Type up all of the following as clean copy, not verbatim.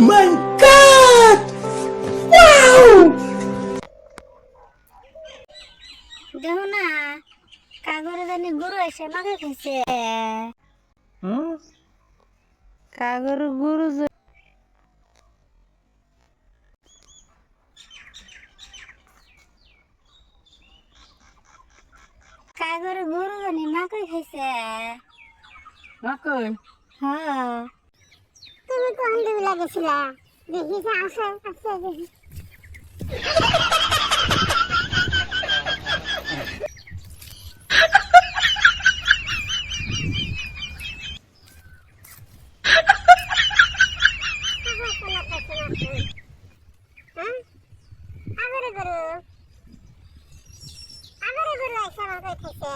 my god! Wow! দেখো না কাগরে জানি গরু এসে মাকে খাইছে। কাগর গরু কাগরে গরু জানি মাকে খাইছে। মাকই হ্যাঁ তুমি তো হন্ডি লাগেছিলা দেখিস আসে আসে দেখি আগরে গরু আইসা মাকে খাইছে।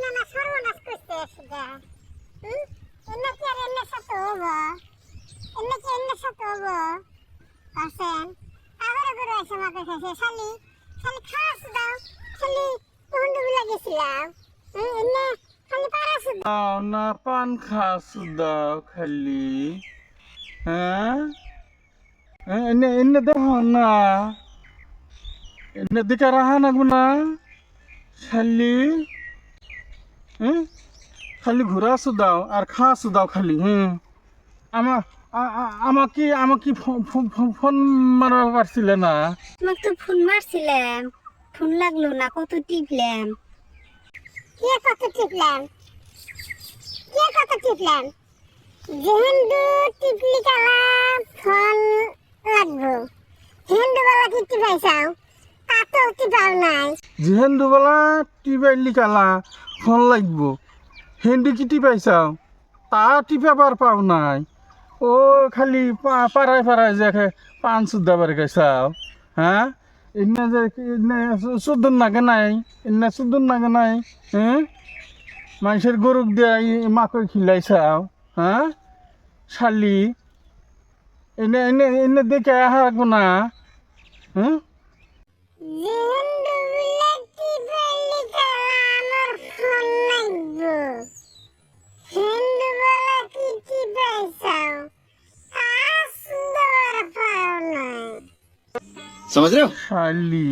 না না সর্বনাশ করছে সেটা। এমনি কি আর এমনি সাথে হবো? এমনি কি এমনি সাথে হবো? আসেন আগরে গরু আইসা মাকে খাইছে। শালি শালি খাস দাও শালি হন্ডি লাগেছিলাম। এমনি খালি পারাস দাও না পান খাস দাও খালি হ্যাঁ এনে এনে দেখো না এনে দিকে রাহা না গুনা খালি খালি ঘুরা দাও আর খাস দাও খালি আমাকে ফোন মারবার পারছিলে না তোমাকে তো ফোন মারছিলাম, ফোন লাগলো না, কত টিপলাম। কে কত টিপলাম যেহেন্দু টিপলি কালা ফোন লাগবো। হেন্দু বালা কি টিপাইছাও তা তো টিপাও নাই। যেহেন দুবেলা টিপাইলি কালা ফোন লাগবো হেন্দি কি টিপাইছাও তা টিপাবার পাও নাই ও খালি পাড়ায় যে পান সুদ্ধা বাড়ি গেছাও হ্যাঁ এনে যে সুদুন নাগে নাই এনে সুদুন নাগে নাই হ্যাঁ মানুষের গরুক দিয়ে মাকে খিলাইছাও হ্যাঁ শালি এনে এনে এনে দেখে হারাবো না হ্যাঁ যেহেন্দু বিলে টিপাইলি কালা আমার ফোন লাগবো। হেন্দু বালা কি টিপাইছাও তা সুন্দর পাও নাই। समझ रहे हो? শালি